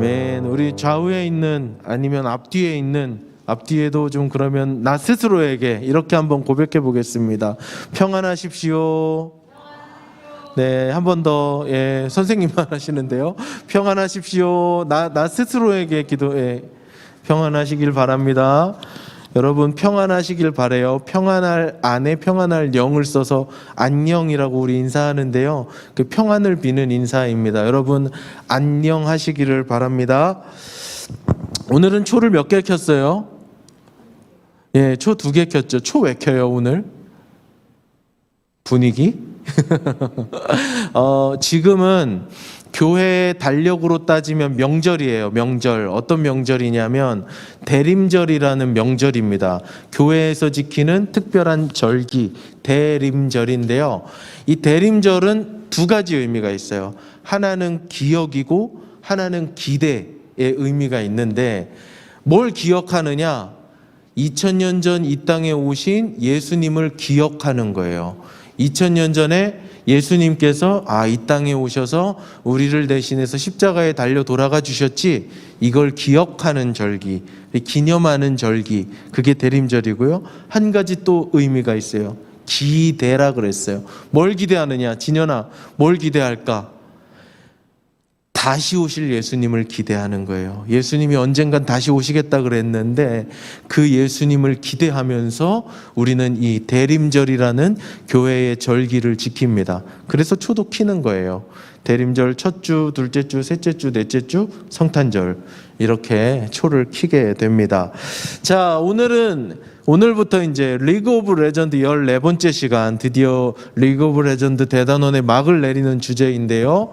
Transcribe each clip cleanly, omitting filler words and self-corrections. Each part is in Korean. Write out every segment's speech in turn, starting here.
아멘. 우리 좌우에 있는 아니면 앞뒤에 있는 앞뒤에도 좀 그러면 나 스스로에게 이렇게 한번 고백해 보겠습니다. 평안하십시오. 네, 한 번 더. 예, 선생님만 하시는데요. 평안하십시오. 나 스스로에게 기도해. 평안하시길 바랍니다. 여러분 평안하시길 바래요. 평안할 안에 평안할 영을 써서 안녕이라고 우리 인사하는데요. 그 평안을 비는 인사입니다. 여러분 안녕하시기를 바랍니다. 오늘은 초를 몇 개 켰어요? 예, 초 2개 켰죠. 초 왜 켜요 오늘? 분위기? 지금은 교회의 달력으로 따지면 명절이에요. 명절. 어떤 명절이냐면 대림절이라는 명절입니다. 교회에서 지키는 특별한 절기 대림절인데요. 이 대림절은 2가지 의미가 있어요. 하나는 기억이고 하나는 기대의 의미가 있는데 뭘 기억하느냐? 2000년 전 이 땅에 오신 예수님을 기억하는 거예요. 2000년 전에 예수님께서 이 땅에 오셔서 우리를 대신해서 십자가에 달려 돌아가 주셨지, 이걸 기억하는 절기, 기념하는 절기, 그게 대림절이고요. 한 가지 또 의미가 있어요. 기대라 그랬어요. 뭘 기대하느냐? 진현아, 뭘 기대할까? 다시 오실 예수님을 기대하는 거예요. 예수님이 언젠간 다시 오시겠다 그랬는데 그 예수님을 기대하면서 우리는 이 대림절이라는 교회의 절기를 지킵니다. 그래서 초도 키는 거예요. 대림절 첫 주, 둘째 주, 셋째 주, 넷째 주, 성탄절, 이렇게 초를 키게 됩니다. 자, 오늘부터 이제 리그 오브 레전드 14번째 시간, 드디어 리그 오브 레전드 대단원의 막을 내리는 주제인데요.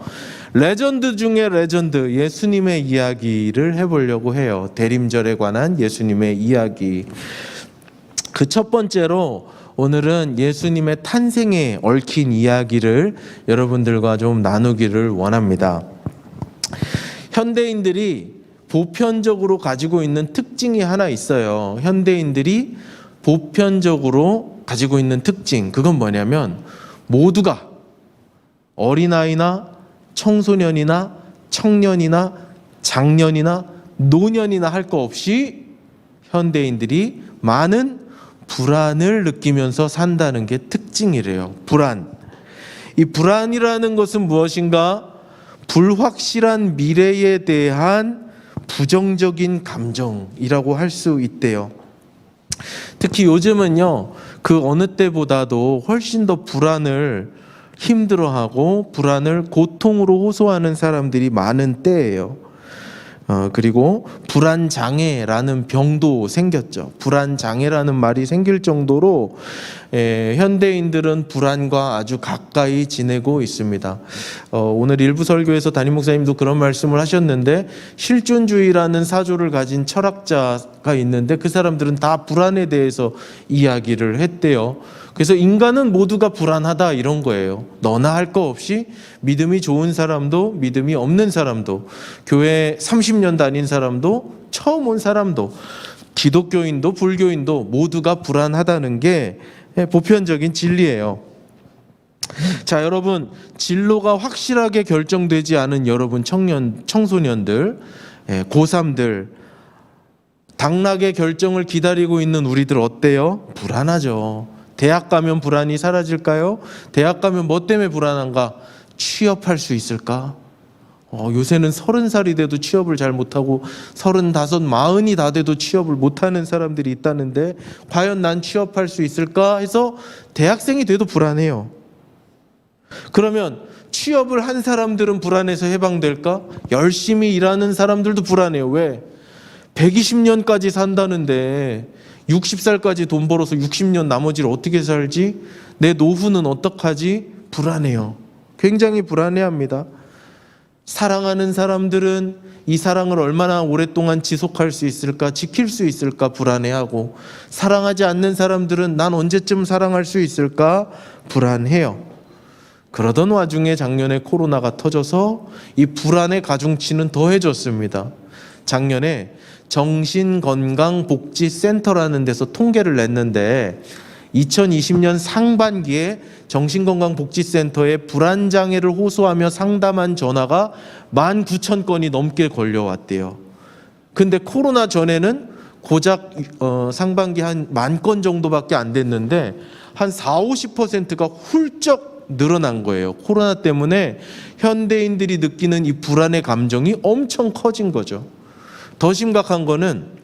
레전드 중에 레전드, 예수님의 이야기를 해보려고 해요. 대림절에 관한 예수님의 이야기. 그 첫 번째로 오늘은 예수님의 탄생에 얽힌 이야기를 여러분들과 좀 나누기를 원합니다. 현대인들이 보편적으로 가지고 있는 특징이 하나 있어요. 현대인들이 보편적으로 가지고 있는 특징, 그건 뭐냐면 모두가 어린아이나 청소년이나 청년이나 장년이나 노년이나 할 거 없이 현대인들이 많은 불안을 느끼면서 산다는 게 특징이래요. 불안. 이 불안이라는 것은 무엇인가? 불확실한 미래에 대한 부정적인 감정이라고 할 수 있대요. 특히 요즘은요, 그 어느 때보다도 훨씬 더 불안을 힘들어하고 불안을 고통으로 호소하는 사람들이 많은 때예요. 그리고 불안장애라는 병도 생겼죠. 불안장애라는 말이 생길 정도로 현대인들은 불안과 아주 가까이 지내고 있습니다. 오늘 일부 설교에서 담임 목사님도 그런 말씀을 하셨는데, 실존주의라는 사조를 가진 철학자가 있는데 그 사람들은 다 불안에 대해서 이야기를 했대요. 그래서 인간은 모두가 불안하다, 이런 거예요. 너나 할 거 없이 믿음이 좋은 사람도 믿음이 없는 사람도, 교회 30년 다닌 사람도 처음 온 사람도, 기독교인도 불교인도 모두가 불안하다는 게 보편적인 진리예요. 자, 여러분, 진로가 확실하게 결정되지 않은 여러분 청소년들, 고3들, 당락의 결정을 기다리고 있는 우리들 어때요? 불안하죠. 대학 가면 불안이 사라질까요? 대학 가면 뭐 때문에 불안한가? 취업할 수 있을까? 요새는 30살이 돼도 취업을 잘 못하고 35, 40이 다 돼도 취업을 못하는 사람들이 있다는데 과연 난 취업할 수 있을까 해서 대학생이 돼도 불안해요. 그러면 취업을 한 사람들은 불안해서 해방될까? 열심히 일하는 사람들도 불안해요. 왜? 120년까지 산다는데 60살까지 돈 벌어서 60년 나머지를 어떻게 살지? 내 노후는 어떡하지? 불안해요. 굉장히 불안해합니다. 사랑하는 사람들은 이 사랑을 얼마나 오랫동안 지속할 수 있을까, 지킬 수 있을까 불안해하고, 사랑하지 않는 사람들은 난 언제쯤 사랑할 수 있을까 불안해요. 그러던 와중에 작년에 코로나가 터져서 이 불안의 가중치는 더해졌습니다. 작년에 정신건강복지센터라는 데서 통계를 냈는데 2020년 상반기에 정신건강복지센터에 불안장애를 호소하며 상담한 전화가 19,000건이 넘게 걸려왔대요. 근데 코로나 전에는 고작 상반기 한 10,000건 정도밖에 안 됐는데 한 40~50%가 훌쩍 늘어난 거예요. 코로나 때문에 현대인들이 느끼는 이 불안의 감정이 엄청 커진 거죠. 더 심각한 거는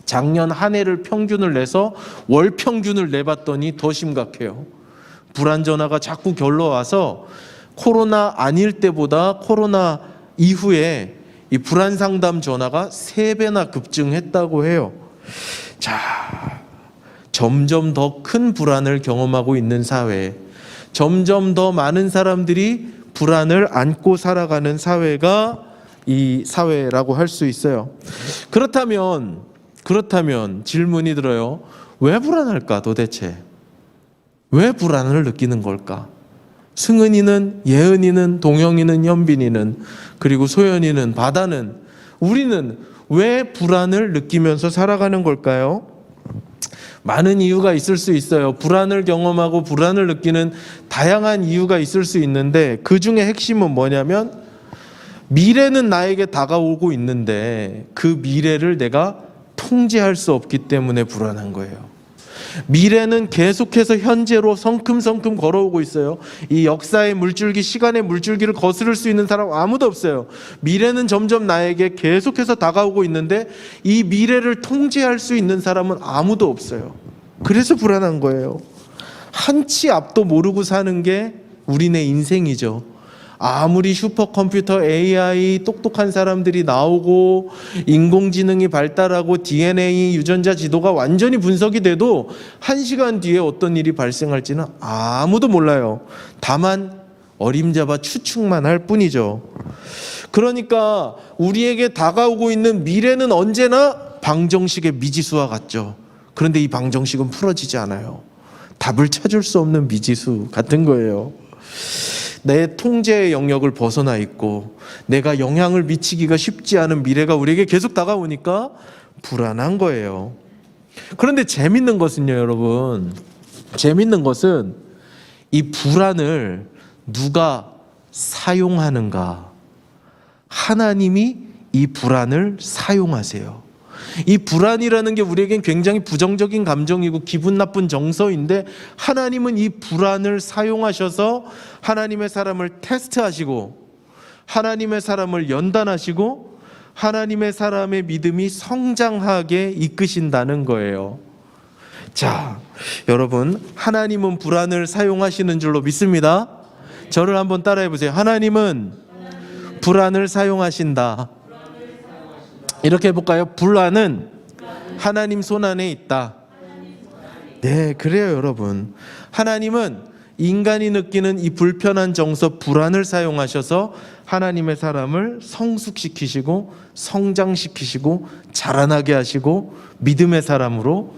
작년 한 해를 평균을 내서 월 평균을 내봤더니 더 심각해요. 불안 전화가 자꾸 결러와서 코로나 아닐 때보다 코로나 이후에 이 불안 상담 전화가 3배나 급증했다고 해요. 자, 점점 더 큰 불안을 경험하고 있는 사회, 점점 더 많은 사람들이 불안을 안고 살아가는 사회가 이 사회라고 할 수 있어요. 그렇다면 질문이 들어요. 왜 불안할까 도대체? 왜 불안을 느끼는 걸까? 승은이는, 예은이는, 동영이는, 현빈이는, 그리고 소연이는, 바다는, 우리는 왜 불안을 느끼면서 살아가는 걸까요? 많은 이유가 있을 수 있어요. 불안을 경험하고 불안을 느끼는 다양한 이유가 있을 수 있는데 그 중에 핵심은 뭐냐면 미래는 나에게 다가오고 있는데 그 미래를 내가 통제할 수 없기 때문에 불안한 거예요. 미래는 계속해서 현재로 성큼성큼 걸어오고 있어요. 이 역사의 물줄기, 시간의 물줄기를 거스를 수 있는 사람 아무도 없어요. 미래는 점점 나에게 계속해서 다가오고 있는데 이 미래를 통제할 수 있는 사람은 아무도 없어요. 그래서 불안한 거예요. 한치 앞도 모르고 사는 게 우리네 인생이죠. 아무리 슈퍼컴퓨터, AI, 똑똑한 사람들이 나오고 인공지능이 발달하고 DNA, 유전자 지도가 완전히 분석이 돼도 1시간 뒤에 어떤 일이 발생할지는 아무도 몰라요. 다만 어림잡아 추측만 할 뿐이죠. 그러니까 우리에게 다가오고 있는 미래는 언제나 방정식의 미지수와 같죠. 그런데 이 방정식은 풀어지지 않아요. 답을 찾을 수 없는 미지수 같은 거예요. 내 통제의 영역을 벗어나 있고 내가 영향을 미치기가 쉽지 않은 미래가 우리에게 계속 다가오니까 불안한 거예요. 그런데 재밌는 것은요, 여러분. 재밌는 것은 이 불안을 누가 사용하는가? 하나님이 이 불안을 사용하세요. 이 불안이라는 게 우리에겐 굉장히 부정적인 감정이고 기분 나쁜 정서인데 하나님은 이 불안을 사용하셔서 하나님의 사람을 테스트하시고 하나님의 사람을 연단하시고 하나님의 사람의 믿음이 성장하게 이끄신다는 거예요. 자, 여러분, 하나님은 불안을 사용하시는 줄로 믿습니다. 저를 한번 따라해 보세요. 하나님은 불안을 사용하신다. 이렇게 해볼까요? 불안은 하나님 손안에 있다. 네, 그래요, 여러분. 하나님은 인간이 느끼는 이 불편한 정서, 불안을 사용하셔서 하나님의 사람을 성숙시키시고 성장시키시고 자라나게 하시고 믿음의 사람으로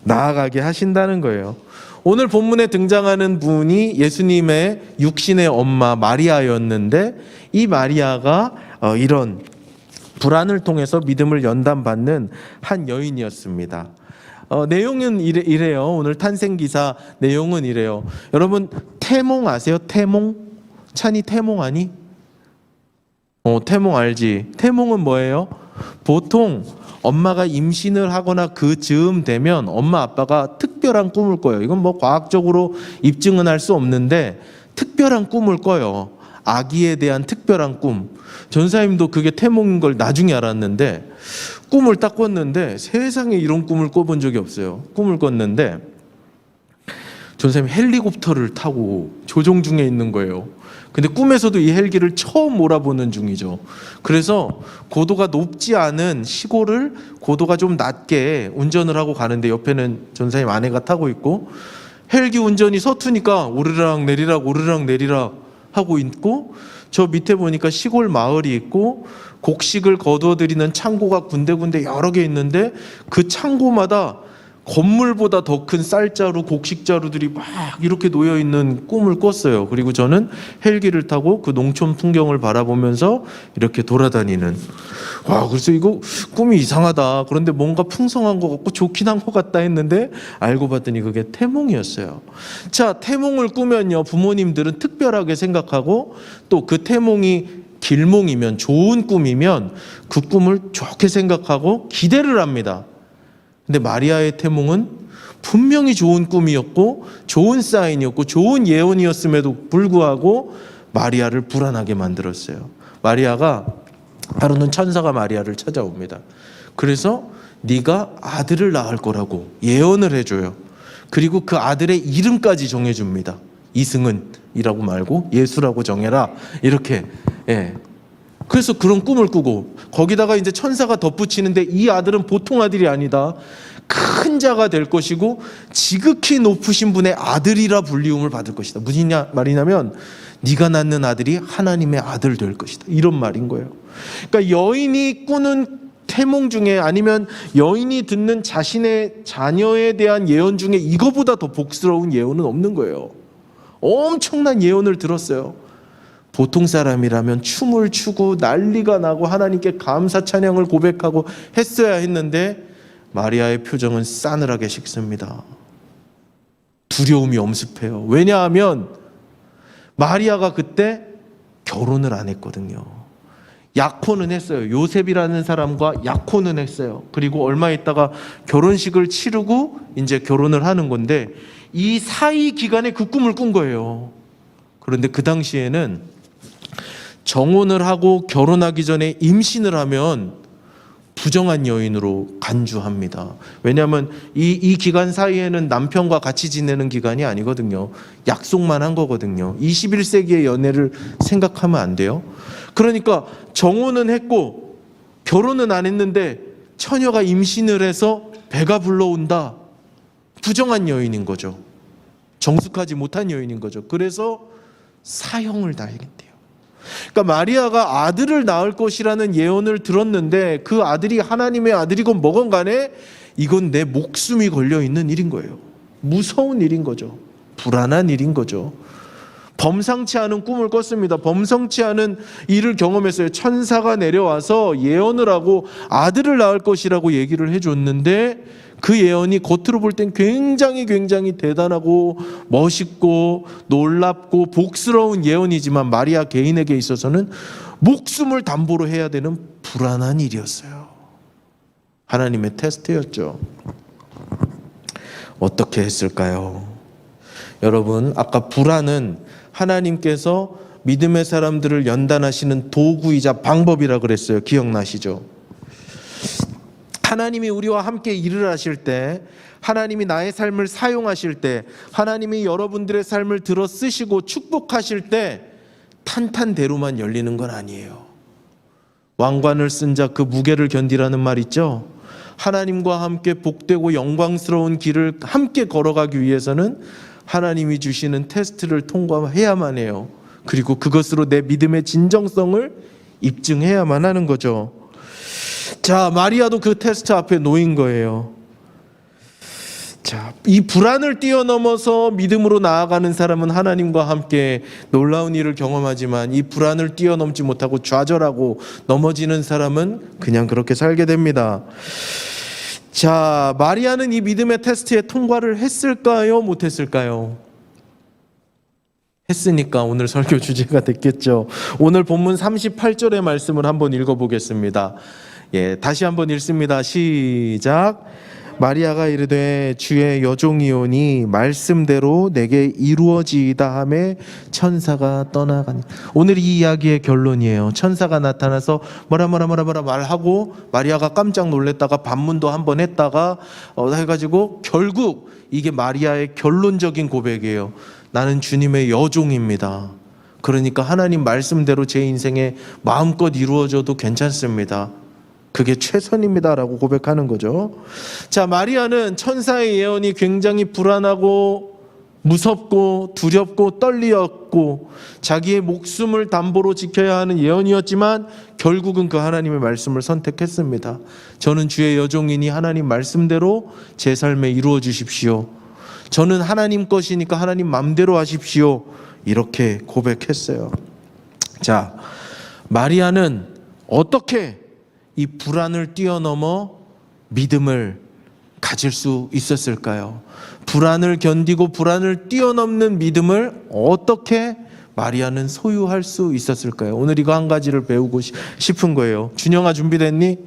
나아가게 하신다는 거예요. 오늘 본문에 등장하는 분이 예수님의 육신의 엄마 마리아였는데 이 마리아가 이런 불안을 통해서 믿음을 연단받는 한 여인이었습니다. 내용은 이래요. 오늘 탄생기사 내용은 이래요. 여러분, 태몽 아세요? 태몽? 찬이 태몽 아니? 태몽 알지? 태몽은 뭐예요? 보통 엄마가 임신을 하거나 그 즈음 되면 엄마 아빠가 특별한 꿈을 꿔요. 이건 뭐 과학적으로 입증은 할 수 없는데 특별한 꿈을 꿔요. 아기에 대한 특별한 꿈. 전사님도 그게 태몽인 걸 나중에 알았는데 꿈을 딱 꿨는데 세상에 이런 꿈을 꿔본 적이 없어요. 꿈을 꿨는데 전사님이 헬리콥터를 타고 조종 중에 있는 거예요. 근데 꿈에서도 이 헬기를 처음 몰아보는 중이죠. 그래서 고도가 높지 않은 시골을 고도가 좀 낮게 운전을 하고 가는데 옆에는 전사님 아내가 타고 있고 헬기 운전이 서투니까 오르락 내리락 오르락 내리락 하고 있고 저 밑에 보니까 시골 마을이 있고 곡식을 거두어들이는 창고가 군데군데 여러 개 있는데 그 창고마다 건물보다 더 큰 쌀자루, 곡식자루들이 막 이렇게 놓여 있는 꿈을 꿨어요. 그리고 저는 헬기를 타고 그 농촌 풍경을 바라보면서 이렇게 돌아다니는. 그래서 이거 꿈이 이상하다. 그런데 뭔가 풍성한 것 같고 좋긴 한 것 같다 했는데 알고 봤더니 그게 태몽이었어요. 자, 태몽을 꾸면요, 부모님들은 특별하게 생각하고 또 그 태몽이 길몽이면, 좋은 꿈이면 그 꿈을 좋게 생각하고 기대를 합니다. 근데 마리아의 태몽은 분명히 좋은 꿈이었고 좋은 사인이었고 좋은 예언이었음에도 불구하고 마리아를 불안하게 만들었어요. 마리아가, 하루는 천사가 마리아를 찾아옵니다. 그래서 네가 아들을 낳을 거라고 예언을 해줘요. 그리고 그 아들의 이름까지 정해줍니다. 이승은이라고 말고 예수라고 정해라, 이렇게. 그래서 그런 꿈을 꾸고, 거기다가 이제 천사가 덧붙이는데 이 아들은 보통 아들이 아니다. 큰 자가 될 것이고 지극히 높으신 분의 아들이라 불리움을 받을 것이다. 무슨 말이냐면 네가 낳는 아들이 하나님의 아들 될 것이다, 이런 말인 거예요. 그러니까 여인이 꾸는 태몽 중에, 아니면 여인이 듣는 자신의 자녀에 대한 예언 중에 이거보다 더 복스러운 예언은 없는 거예요. 엄청난 예언을 들었어요. 보통 사람이라면 춤을 추고 난리가 나고 하나님께 감사 찬양을 고백하고 했어야 했는데 마리아의 표정은 싸늘하게 식습니다. 두려움이 엄습해요. 왜냐하면 마리아가 그때 결혼을 안 했거든요. 약혼은 했어요. 요셉이라는 사람과 약혼은 했어요. 그리고 얼마 있다가 결혼식을 치르고 이제 결혼을 하는 건데, 이 사이 기간에 그 꿈을 꾼 거예요. 그런데 그 당시에는 정혼을 하고 결혼하기 전에 임신을 하면 부정한 여인으로 간주합니다. 왜냐하면 이 기간 사이에는 남편과 같이 지내는 기간이 아니거든요. 약속만 한 거거든요. 21세기의 연애를 생각하면 안 돼요. 그러니까 정혼은 했고 결혼은 안 했는데 처녀가 임신을 해서 배가 불러온다. 부정한 여인인 거죠. 정숙하지 못한 여인인 거죠. 그래서 사형을 당했대요. 그러니까 마리아가 아들을 낳을 것이라는 예언을 들었는데 그 아들이 하나님의 아들이건 뭐건 간에 이건 내 목숨이 걸려 있는 일인 거예요. 무서운 일인 거죠. 불안한 일인 거죠. 범상치 않은 꿈을 꿨습니다. 범상치 않은 일을 경험했어요. 천사가 내려와서 예언을 하고 아들을 낳을 것이라고 얘기를 해줬는데 그 예언이 겉으로 볼 땐 굉장히 대단하고 멋있고 놀랍고 복스러운 예언이지만 마리아 개인에게 있어서는 목숨을 담보로 해야 되는 불안한 일이었어요. 하나님의 테스트였죠. 어떻게 했을까요? 여러분, 아까 불안은 하나님께서 믿음의 사람들을 연단하시는 도구이자 방법이라 그랬어요. 기억나시죠? 하나님이 우리와 함께 일을 하실 때, 하나님이 나의 삶을 사용하실 때, 하나님이 여러분들의 삶을 들어 쓰시고 축복하실 때 탄탄대로만 열리는 건 아니에요. 왕관을 쓴 자 그 무게를 견디라는 말 있죠? 하나님과 함께 복되고 영광스러운 길을 함께 걸어가기 위해서는 하나님이 주시는 테스트를 통과해야만 해요. 그리고 그것으로 내 믿음의 진정성을 입증해야만 하는 거죠. 자, 마리아도 그 테스트 앞에 놓인 거예요. 자, 이 불안을 뛰어넘어서 믿음으로 나아가는 사람은 하나님과 함께 놀라운 일을 경험하지만 이 불안을 뛰어넘지 못하고 좌절하고 넘어지는 사람은 그냥 그렇게 살게 됩니다. 자, 마리아는 이 믿음의 테스트에 통과를 했을까요? 못했을까요? 했으니까 오늘 설교 주제가 됐겠죠. 오늘 본문 38절의 말씀을 한번 읽어보겠습니다. 다시 한번 읽습니다. 시작. 마리아가 이르되 주의 여종이오니 말씀대로 내게 이루어지이다 하매 천사가 떠나가니. 오늘 이 이야기의 결론이에요. 천사가 나타나서 뭐라 말하고 마리아가 깜짝 놀랐다가 반문도 한번 했다가 해가지고 결국 이게 마리아의 결론적인 고백이에요. 나는 주님의 여종입니다. 그러니까 하나님 말씀대로 제 인생에 마음껏 이루어져도 괜찮습니다. 그게 최선입니다라고 고백하는 거죠. 자, 마리아는 천사의 예언이 굉장히 불안하고 무섭고 두렵고 떨리었고 자기의 목숨을 담보로 지켜야 하는 예언이었지만 결국은 그 하나님의 말씀을 선택했습니다. 저는 주의 여종이니 하나님 말씀대로 제 삶에 이루어 주십시오. 저는 하나님 것이니까 하나님 마음대로 하십시오. 이렇게 고백했어요. 자, 마리아는 어떻게 이 불안을 뛰어넘어 믿음을 가질 수 있었을까요? 불안을 견디고 불안을 뛰어넘는 믿음을 어떻게 마리아는 소유할 수 있었을까요? 오늘 이거 한 가지를 배우고 싶은 거예요. 준영아, 준비됐니?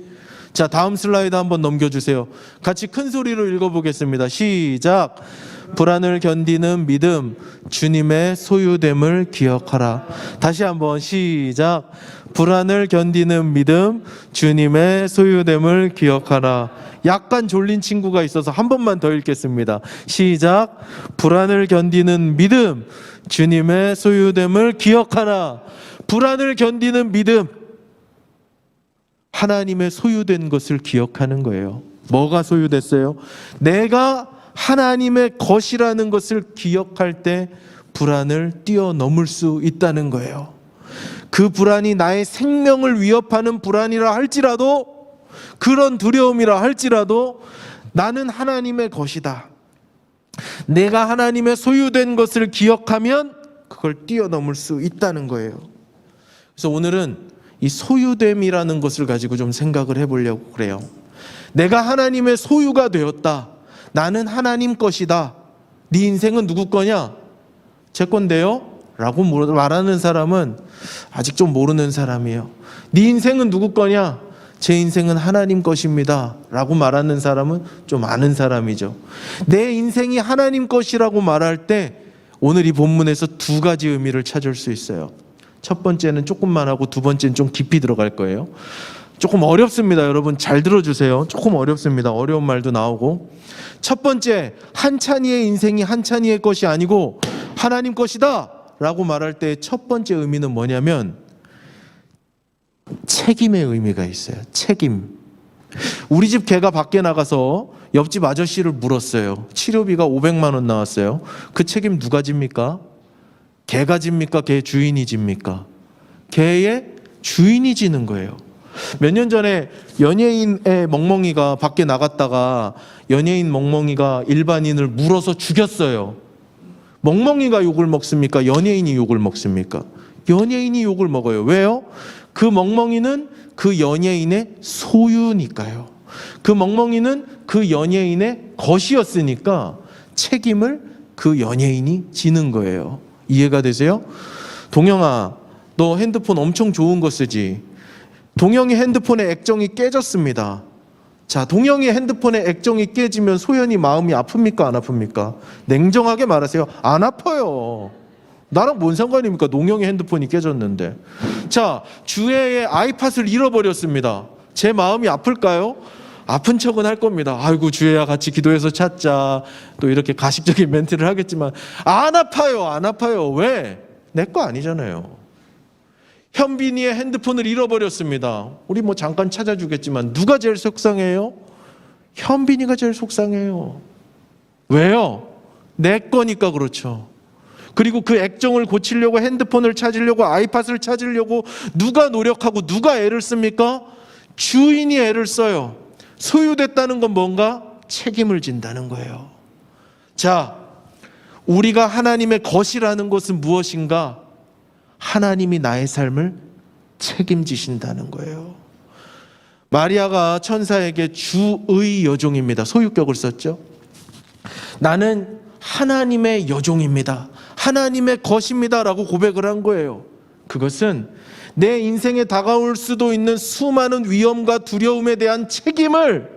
자, 다음 슬라이드 한번 넘겨주세요. 같이 큰 소리로 읽어보겠습니다. 시작. 불안을 견디는 믿음, 주님의 소유됨을 기억하라. 다시 한번 시작. 불안을 견디는 믿음, 주님의 소유됨을 기억하라. 약간 졸린 친구가 있어서 한 번만 더 읽겠습니다. 시작. 불안을 견디는 믿음, 주님의 소유됨을 기억하라. 불안을 견디는 믿음, 하나님의 소유된 것을 기억하는 거예요. 뭐가 소유됐어요? 내가 하나님의 것이라는 것을 기억할 때 불안을 뛰어넘을 수 있다는 거예요. 그 불안이 나의 생명을 위협하는 불안이라 할지라도, 그런 두려움이라 할지라도 나는 하나님의 것이다. 내가 하나님의 소유된 것을 기억하면 그걸 뛰어넘을 수 있다는 거예요. 그래서 오늘은 이 소유됨이라는 것을 가지고 좀 생각을 해보려고 그래요. 내가 하나님의 소유가 되었다. 나는 하나님 것이다. 네 인생은 누구 거냐? 제 건데요? 라고 말하는 사람은 아직 좀 모르는 사람이에요. 네 인생은 누구 거냐? 제 인생은 하나님 것입니다. 라고 말하는 사람은 좀 아는 사람이죠. 내 인생이 하나님 것이라고 말할 때 오늘 이 본문에서 두 가지 의미를 찾을 수 있어요. 첫 번째는 조금만 하고 두 번째는 좀 깊이 들어갈 거예요. 조금 어렵습니다. 여러분 잘 들어주세요. 조금 어렵습니다. 어려운 말도 나오고. 첫 번째, 한찬이의 인생이 한찬이의 것이 아니고 하나님 것이다 라고 말할 때 첫 번째 의미는 뭐냐면 책임의 의미가 있어요. 책임. 우리 집 개가 밖에 나가서 옆집 아저씨를 물었어요. 치료비가 500만 원 나왔어요. 그 책임 누가 집니까? 개가 집니까? 개 주인이 집니까? 개의 주인이 지는 거예요. 몇 년 전에 연예인의 멍멍이가 밖에 나갔다가 연예인 멍멍이가 일반인을 물어서 죽였어요. 멍멍이가 욕을 먹습니까? 연예인이 욕을 먹습니까? 연예인이 욕을 먹어요. 왜요? 그 멍멍이는 그 연예인의 소유니까요. 그 멍멍이는 그 연예인의 것이었으니까 책임을 그 연예인이 지는 거예요. 이해가 되세요? 동영아, 너 핸드폰 엄청 좋은 거 쓰지? 동영이 핸드폰에 액정이 깨졌습니다. 자, 동영이 핸드폰에 액정이 깨지면 소연이 마음이 아픕니까? 안 아픕니까? 냉정하게 말하세요. 안 아파요. 나랑 뭔 상관입니까? 동영이 핸드폰이 깨졌는데. 자, 주애의 아이팟을 잃어버렸습니다. 제 마음이 아플까요? 아픈 척은 할 겁니다. 아이고 주애야 같이 기도해서 찾자. 또 이렇게 가식적인 멘트를 하겠지만 안 아파요. 안 아파요. 왜? 내 거 아니잖아요. 현빈이의 핸드폰을 잃어버렸습니다. 우리 뭐 잠깐 찾아주겠지만 누가 제일 속상해요? 현빈이가 제일 속상해요. 왜요? 내 거니까 그렇죠. 그리고 그 액정을 고치려고 핸드폰을 찾으려고 아이팟을 찾으려고 누가 노력하고 누가 애를 씁니까? 주인이 애를 써요. 소유됐다는 건 뭔가? 책임을 진다는 거예요. 자, 우리가 하나님의 것이라는 것은 무엇인가? 하나님이 나의 삶을 책임지신다는 거예요. 마리아가 천사에게 주의 여종입니다. 소유격을 썼죠. 나는 하나님의 여종입니다. 하나님의 것입니다. 라고 고백을 한 거예요. 그것은 내 인생에 다가올 수도 있는 수많은 위험과 두려움에 대한 책임을,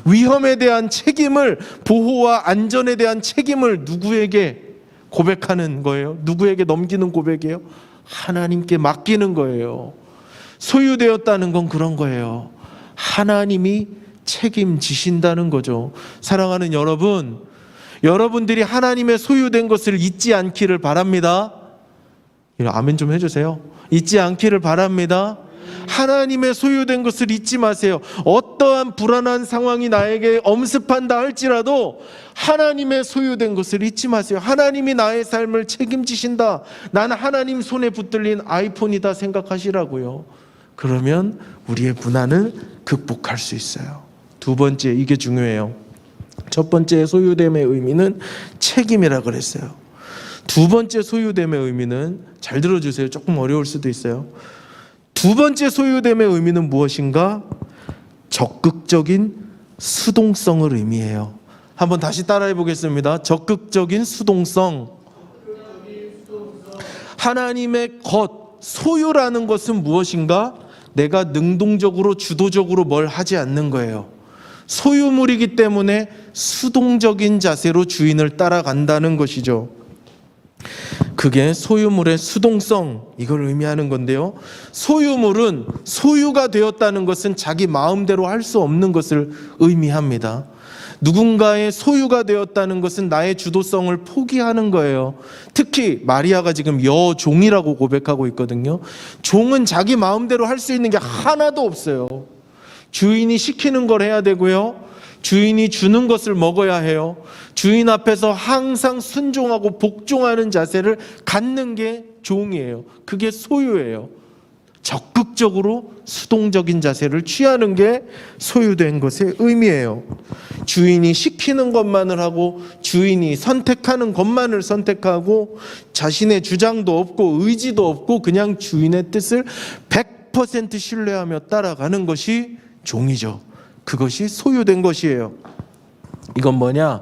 위험에 대한 책임을, 보호와 안전에 대한 책임을 누구에게 고백하는 거예요? 누구에게 넘기는 고백이에요? 하나님께 맡기는 거예요. 소유되었다는 건 그런 거예요. 하나님이 책임지신다는 거죠. 사랑하는 여러분, 여러분들이 하나님의 소유된 것을 잊지 않기를 바랍니다. 아멘 좀 해주세요. 잊지 않기를 바랍니다. 하나님의 소유된 것을 잊지 마세요. 어떠한 불안한 상황이 나에게 엄습한다 할지라도 하나님의 소유된 것을 잊지 마세요. 하나님이 나의 삶을 책임지신다. 나는 하나님 손에 붙들린 아이폰이다 생각하시라고요. 그러면 우리의 불안을 극복할 수 있어요. 두 번째, 이게 중요해요. 첫 번째 소유됨의 의미는 책임이라 그랬어요. 두 번째 소유됨의 의미는, 잘 들어주세요. 조금 어려울 수도 있어요. 두 번째 소유됨의 의미는 무엇인가? 적극적인 수동성을 의미해요. 한번 다시 따라해 보겠습니다. 적극적인 수동성. 하나님의 것, 소유라는 것은 무엇인가? 내가 능동적으로 주도적으로 뭘 하지 않는 거예요. 소유물이기 때문에 수동적인 자세로 주인을 따라간다는 것이죠. 그게 소유물의 수동성, 이걸 의미하는 건데요. 소유물은 소유가 되었다는 것은 자기 마음대로 할 수 없는 것을 의미합니다. 누군가의 소유가 되었다는 것은 나의 주도성을 포기하는 거예요. 특히 마리아가 지금 여종이라고 고백하고 있거든요. 종은 자기 마음대로 할 수 있는 게 하나도 없어요. 주인이 시키는 걸 해야 되고요. 주인이 주는 것을 먹어야 해요. 주인 앞에서 항상 순종하고 복종하는 자세를 갖는 게 종이에요. 그게 소유예요. 적극적으로 수동적인 자세를 취하는 게 소유된 것의 의미예요. 주인이 시키는 것만을 하고 주인이 선택하는 것만을 선택하고 자신의 주장도 없고 의지도 없고 그냥 주인의 뜻을 100% 신뢰하며 따라가는 것이 종이죠. 그것이 소유된 것이에요. 이건 뭐냐?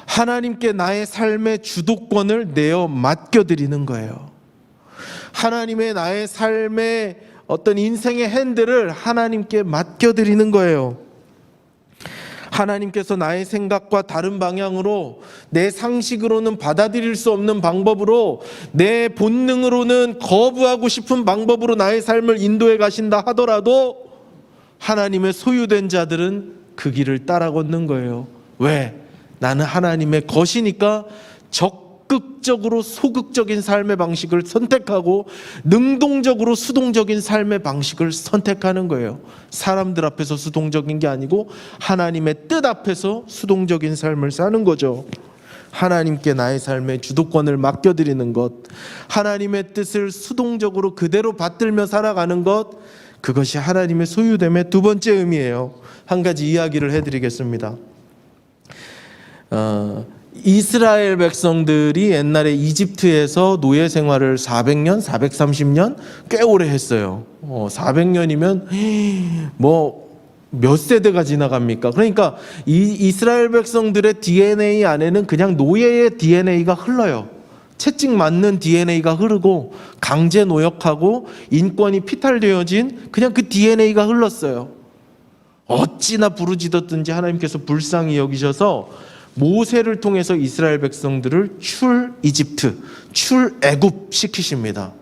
하나님께 나의 삶의 주도권을 내어 맡겨드리는 거예요. 하나님의 나의 삶의 어떤 인생의 핸들을 하나님께 맡겨드리는 거예요. 하나님께서 나의 생각과 다른 방향으로, 내 상식으로는 받아들일 수 없는 방법으로, 내 본능으로는 거부하고 싶은 방법으로 나의 삶을 인도해 가신다 하더라도 하나님의 소유된 자들은 그 길을 따라 걷는 거예요. 왜? 나는 하나님의 것이니까 적극적으로 소극적인 삶의 방식을 선택하고 능동적으로 수동적인 삶의 방식을 선택하는 거예요. 사람들 앞에서 수동적인 게 아니고 하나님의 뜻 앞에서 수동적인 삶을 사는 거죠. 하나님께 나의 삶의 주도권을 맡겨드리는 것, 하나님의 뜻을 수동적으로 그대로 받들며 살아가는 것, 그것이 하나님의 소유됨의 두 번째 의미예요. 한 가지 이야기를 해드리겠습니다. 이스라엘 백성들이 옛날에 이집트에서 노예 생활을 400년, 430년 꽤 오래 했어요. 400년이면 뭐 몇 세대가 지나갑니까? 그러니까 이스라엘 백성들의 DNA 안에는 그냥 노예의 DNA가 흘러요. 채찍 맞는 DNA가 흐르고 강제 노역하고 인권이 피탈되어진 그냥 그 DNA가 흘렀어요. 어찌나 부르짖었든지 하나님께서 불쌍히 여기셔서 모세를 통해서 이스라엘 백성들을 출이집트, 출애굽 시키십니다.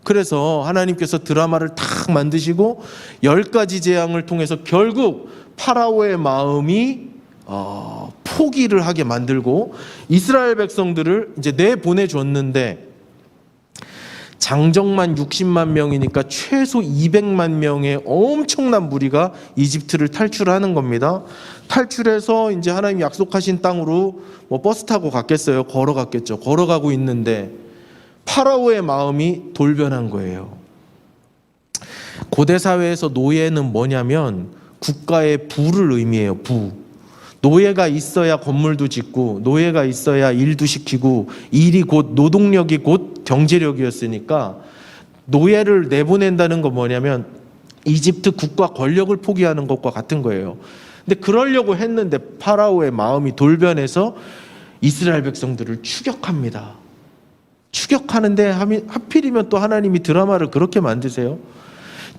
그래서 하나님께서 드라마를 탁 만드시고 10가지 재앙을 통해서 결국 파라오의 마음이 포기를 하게 만들고 이스라엘 백성들을 이제 내보내줬는데, 장정만 60만 명이니까 최소 200만 명의 엄청난 무리가 이집트를 탈출하는 겁니다. 탈출해서 이제 하나님 약속하신 땅으로 뭐 버스 타고 갔겠어요? 걸어갔겠죠. 걸어가고 있는데 파라오의 마음이 돌변한 거예요. 고대 사회에서 노예는 뭐냐면 국가의 부를 의미해요. 부. 노예가 있어야 건물도 짓고 노예가 있어야 일도 시키고, 일이 곧 노동력이 곧 경제력이었으니까 노예를 내보낸다는 건 뭐냐면 이집트 국가 권력을 포기하는 것과 같은 거예요. 근데 그러려고 했는데 파라오의 마음이 돌변해서 이스라엘 백성들을 추격합니다. 추격하는데 하필이면 또 하나님이 드라마를 그렇게 만드세요.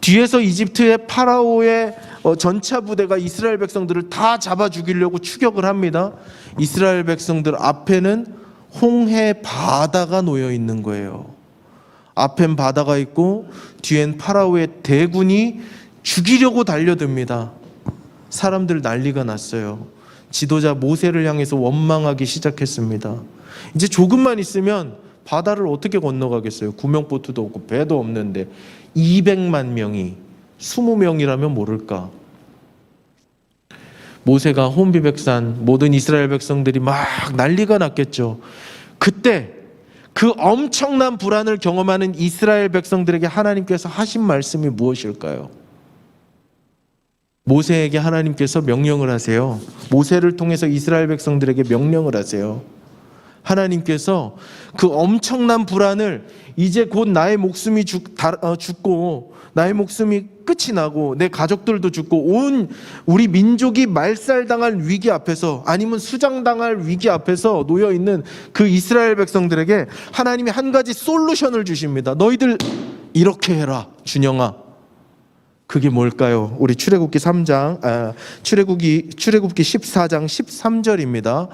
뒤에서 이집트의 파라오의 전차 부대가 이스라엘 백성들을 다 잡아 죽이려고 추격을 합니다. 이스라엘 백성들 앞에는 홍해 바다가 놓여 있는 거예요. 앞엔 바다가 있고 뒤엔 파라오의 대군이 죽이려고 달려듭니다. 사람들 난리가 났어요. 지도자 모세를 향해서 원망하기 시작했습니다. 이제 조금만 있으면 바다를 어떻게 건너가겠어요? 구명보트도 없고 배도 없는데 200만 명이 20명이라면 모를까. 모세가 혼비백산, 모든 이스라엘 백성들이 막 난리가 났겠죠. 그때 그 엄청난 불안을 경험하는 이스라엘 백성들에게 하나님께서 하신 말씀이 무엇일까요? 모세에게 하나님께서 명령을 하세요. 모세를 통해서 이스라엘 백성들에게 명령을 하세요. 하나님께서 그 엄청난 불안을, 이제 곧 나의 목숨이 죽고 나의 목숨이 끝이 나고 내 가족들도 죽고 온 우리 민족이 말살당할 위기 앞에서, 아니면 수장당할 위기 앞에서 놓여있는 그 이스라엘 백성들에게 하나님이 한 가지 솔루션을 주십니다. 너희들 이렇게 해라, 준영아. 그게 뭘까요? 우리 출애굽기 14장 13절입니다.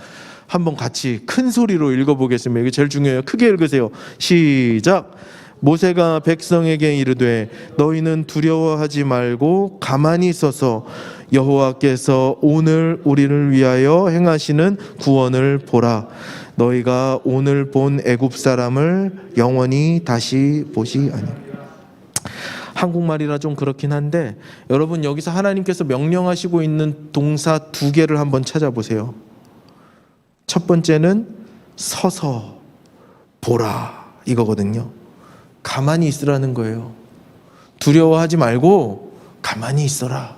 한번 같이 큰 소리로 읽어보겠습니다. 이게 제일 중요해요. 크게 읽으세요. 시작. 모세가 백성에게 이르되 너희는 두려워하지 말고 가만히 서서 여호와께서 오늘 우리를 위하여 행하시는 구원을 보라. 너희가 오늘 본 애굽 사람을 영원히 다시 보지 아니하리라. 한국말이라 좀 그렇긴 한데, 여러분 여기서 하나님께서 명령하시고 있는 동사 2개를 한번 찾아보세요. 첫 번째는 서서 보라 이거거든요. 가만히 있으라는 거예요. 두려워하지 말고 가만히 있어라.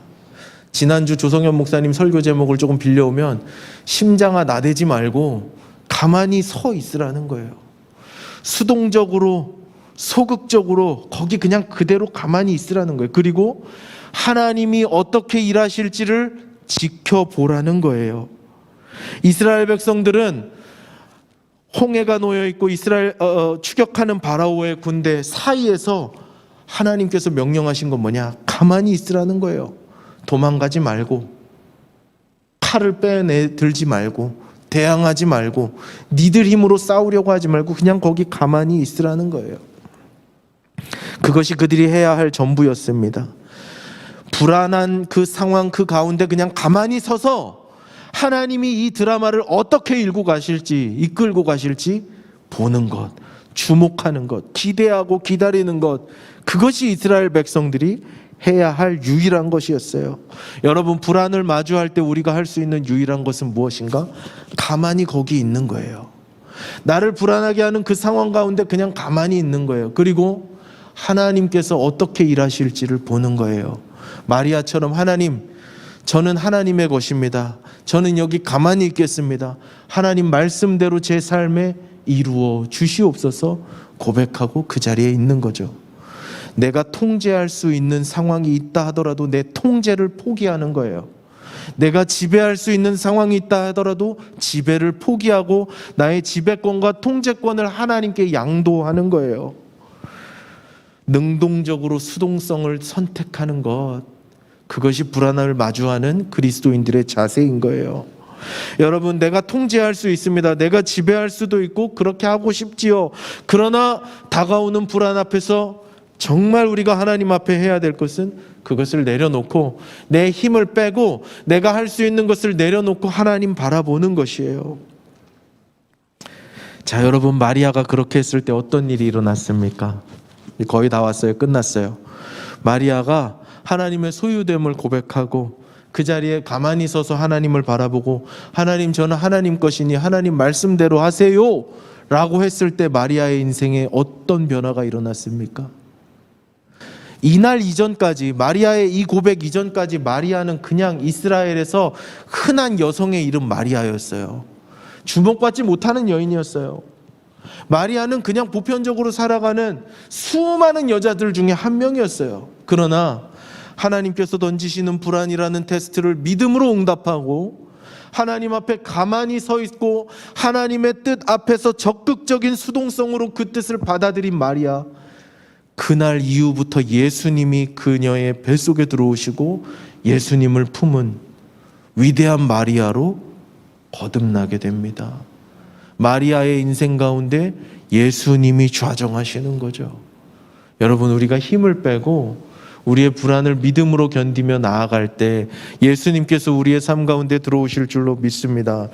지난주 조성현 목사님 설교 제목을 조금 빌려오면 심장아 나대지 말고 가만히 서 있으라는 거예요. 수동적으로, 소극적으로 거기 그냥 그대로 가만히 있으라는 거예요. 그리고 하나님이 어떻게 일하실지를 지켜보라는 거예요. 이스라엘 백성들은 홍해가 놓여 있고 이스라엘 추격하는 바라오의 군대 사이에서 하나님께서 명령하신 건 뭐냐? 가만히 있으라는 거예요. 도망가지 말고, 칼을 들지 말고, 대항하지 말고, 니들 힘으로 싸우려고 하지 말고 그냥 거기 가만히 있으라는 거예요. 그것이 그들이 해야 할 전부였습니다. 불안한 그 상황 그 가운데 그냥 가만히 서서 하나님이 이 드라마를 어떻게 이끌고 가실지 보는 것, 주목하는 것, 기대하고 기다리는 것, 그것이 이스라엘 백성들이 해야 할 유일한 것이었어요. 여러분, 불안을 마주할 때 우리가 할 수 있는 유일한 것은 무엇인가? 가만히 거기 있는 거예요. 나를 불안하게 하는 그 상황 가운데 그냥 가만히 있는 거예요. 그리고 하나님께서 어떻게 일하실지를 보는 거예요. 마리아처럼 하나님, 저는 하나님의 것입니다. 저는 여기 가만히 있겠습니다. 하나님 말씀대로 제 삶에 이루어 주시옵소서 고백하고 그 자리에 있는 거죠. 내가 통제할 수 있는 상황이 있다 하더라도 내 통제를 포기하는 거예요. 내가 지배할 수 있는 상황이 있다 하더라도 지배를 포기하고 나의 지배권과 통제권을 하나님께 양도하는 거예요. 능동적으로 수동성을 선택하는 것, 그것이 불안을 마주하는 그리스도인들의 자세인 거예요. 여러분, 내가 통제할 수 있습니다. 내가 지배할 수도 있고 그렇게 하고 싶지요. 그러나 다가오는 불안 앞에서 정말 우리가 하나님 앞에 해야 될 것은 그것을 내려놓고 내 힘을 빼고 내가 할 수 있는 것을 내려놓고 하나님 바라보는 것이에요. 자, 여러분, 마리아가 그렇게 했을 때 어떤 일이 일어났습니까? 거의 다 왔어요. 끝났어요. 마리아가 하나님의 소유됨을 고백하고 그 자리에 가만히 서서 하나님을 바라보고 하나님, 저는 하나님 것이니 하나님 말씀대로 하세요 라고 했을 때 마리아의 인생에 어떤 변화가 일어났습니까? 이날 이전까지, 마리아의 이 고백 이전까지 마리아는 그냥 이스라엘에서 흔한 여성의 이름 마리아였어요. 주목받지 못하는 여인이었어요. 마리아는 그냥 보편적으로 살아가는 수많은 여자들 중에 한 명이었어요. 그러나 하나님께서 던지시는 불안이라는 테스트를 믿음으로 응답하고 하나님 앞에 가만히 서 있고 하나님의 뜻 앞에서 적극적인 수동성으로 그 뜻을 받아들인 마리아, 그날 이후부터 예수님이 그녀의 뱃속에 들어오시고 예수님을 품은 위대한 마리아로 거듭나게 됩니다. 마리아의 인생 가운데 예수님이 좌정하시는 거죠. 여러분, 우리가 힘을 빼고 우리의 불안을 믿음으로 견디며 나아갈 때 예수님께서 우리의 삶 가운데 들어오실 줄로 믿습니다.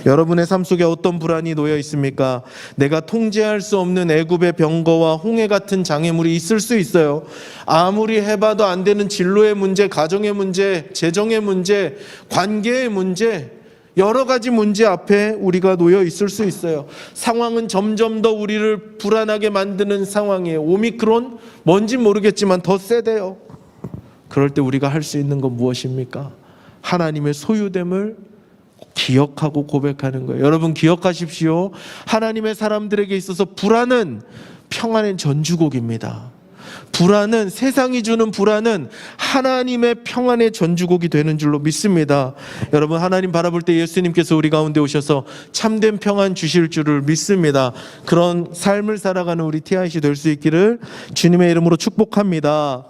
여러분의 삶 속에 어떤 불안이 놓여 있습니까? 내가 통제할 수 없는 애굽의 병거와 홍해 같은 장애물이 있을 수 있어요. 아무리 해봐도 안 되는 진로의 문제, 가정의 문제, 재정의 문제, 관계의 문제, 여러 가지 문제 앞에 우리가 놓여 있을 수 있어요. 상황은 점점 더 우리를 불안하게 만드는 상황이에요. 오미크론 뭔지 모르겠지만 더 세대요. 그럴 때 우리가 할 수 있는 건 무엇입니까? 하나님의 소유됨을 기억하고 고백하는 거예요. 여러분 기억하십시오. 하나님의 사람들에게 있어서 불안은 평안의 전주곡입니다. 불안은, 세상이 주는 불안은 하나님의 평안의 전주곡이 되는 줄로 믿습니다. 여러분 하나님 바라볼 때 예수님께서 우리 가운데 오셔서 참된 평안 주실 줄을 믿습니다. 그런 삶을 살아가는 우리 TIC 될 수 있기를 주님의 이름으로 축복합니다.